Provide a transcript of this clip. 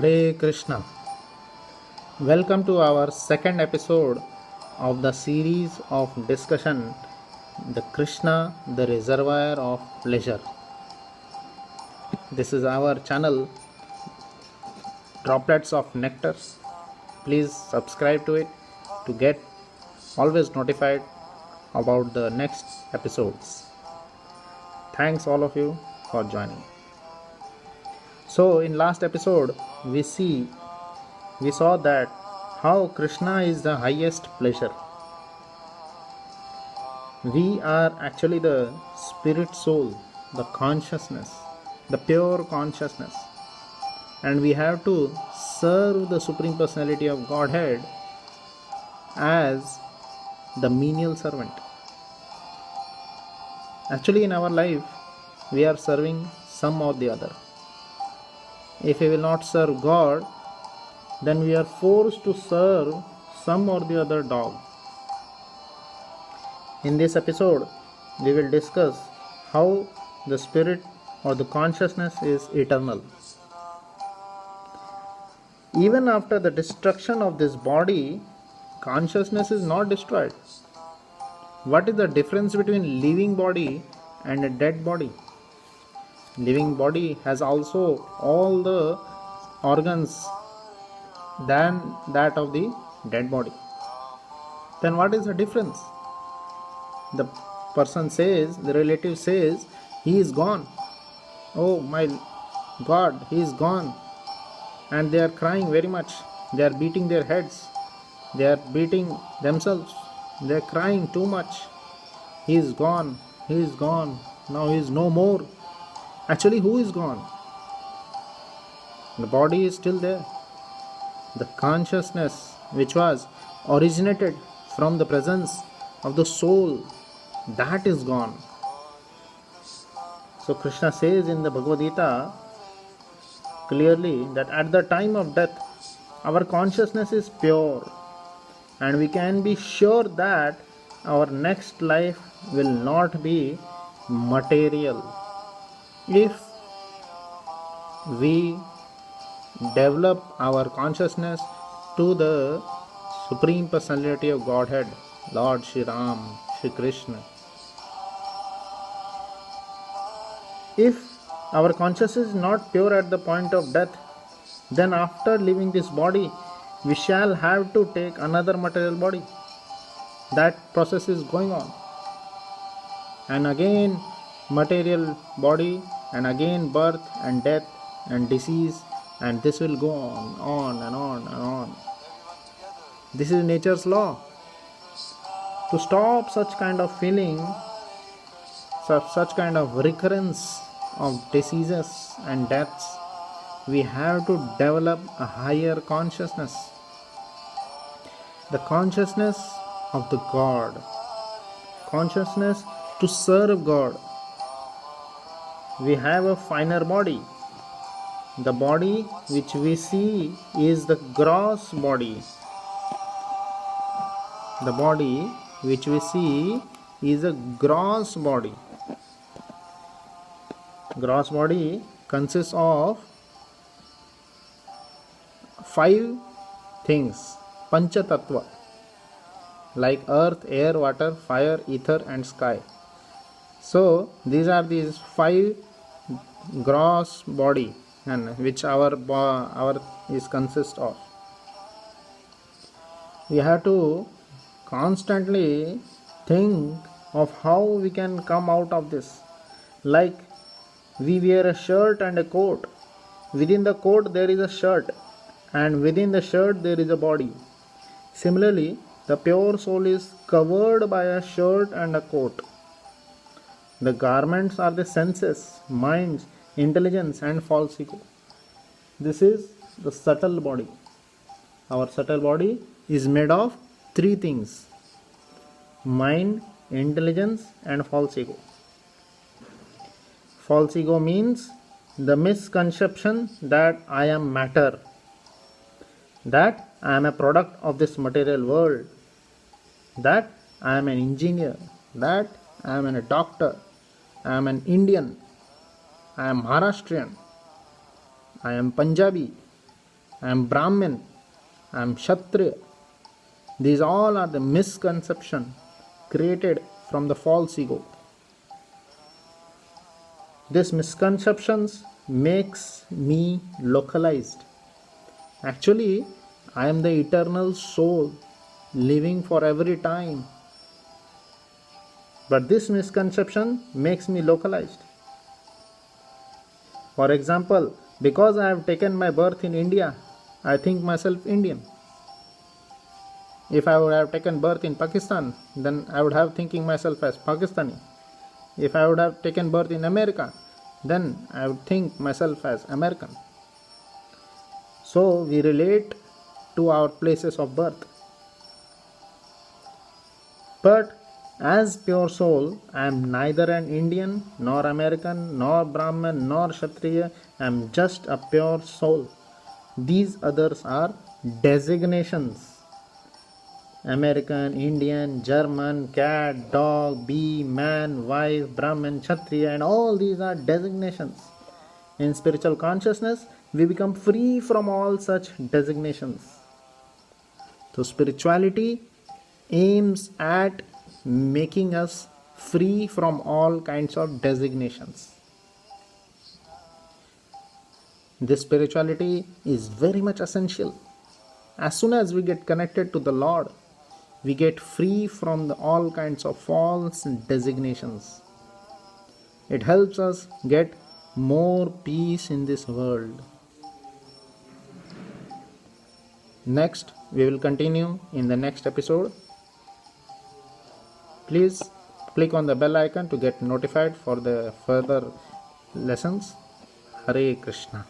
Hare Krishna. Welcome to our second episode of the series of discussion The Krishna, the Reservoir of Pleasure. This is our channel Droplets of Nectar. Please subscribe to it to get always notified about the next episodes. Thanks all of you for joining. So in last episode we saw that how Krishna is the highest pleasure. We are actually the spirit soul, the consciousness, the pure consciousness, and we have to serve the Supreme Personality of Godhead as the menial servant. Actually, in our life, we are serving some or the other. If we will not serve God, then we are forced to serve some or the other dog. In this episode, we will discuss how the spirit or the consciousness is eternal. Even after the destruction of this body, consciousness is not destroyed. What is the difference between living body and a dead body? Living body has also all the organs than that of the dead body. Then what is the difference? The person says, the relative says, he is gone. Oh my God, he is gone. And they are crying very much. They are beating their heads. They are beating themselves. They are crying too much. He is gone. He is gone. Now he is no more. Actually, who is gone? The body is still there. The consciousness which was originated from the presence of the soul, that is gone. So Krishna says in the Bhagavad Gita clearly that at the time of death, our consciousness is pure, and we can be sure that our next life will not be material. If we develop our consciousness to the Supreme Personality of Godhead, Lord Shri Ram, Shri Krishna. If our consciousness is not pure at the point of death, then after leaving this body, we shall have to take another material body. That process is going on. And again, material body, and again birth and death and disease, and this will go on and on and on. This is nature's law. To stop such kind of feeling, such kind of recurrence of diseases and deaths, we have to develop a higher consciousness. The consciousness of the God. Consciousness to serve God. We have a finer body. The body which we see is the gross body. The body which we see is a gross body. Gross body consists of 5 things, Pancha Tattva, like earth, air, water, fire, ether and sky. So these are these 5 gross body and which our is consist of. We have to constantly think of how we can come out of this. Like we wear a shirt and a coat. Within the coat there is a shirt, and within the shirt there is a body. Similarly, the pure soul is covered by a shirt and a coat. The garments are the senses, minds, intelligence and false ego. This is the subtle body. Our subtle body is made of 3 things: mind, intelligence and false ego. False ego means the misconception that I am matter, that I am a product of this material world, that I am an engineer, that I am a doctor, I am an Indian, I am Maharashtrian, I am Punjabi, I am Brahmin, I am Kshatriya. These all are the misconception created from the false ego. This misconceptions makes me localized. Actually, I am the eternal soul living for every time. But this misconception makes me localized. For example, because I have taken my birth in India, I think myself Indian. If I would have taken birth in Pakistan, then I would have thinking myself as Pakistani. If I would have taken birth in America, then I would think myself as American. So we relate to our places of birth. But as pure soul, I am neither an Indian, nor American, nor Brahmin, nor Kshatriya. I am just a pure soul. These others are designations. American, Indian, German, cat, dog, bee, man, wife, Brahmin, Kshatriya, and all these are designations. In spiritual consciousness, we become free from all such designations. So, spirituality aims at making us free from all kinds of designations. This spirituality is very much essential. As soon as we get connected to the Lord, we get free from all kinds of false designations. It helps us get more peace in this world. Next, we will continue in the next episode. Please click on the bell icon to get notified for the further lessons. Hare Krishna.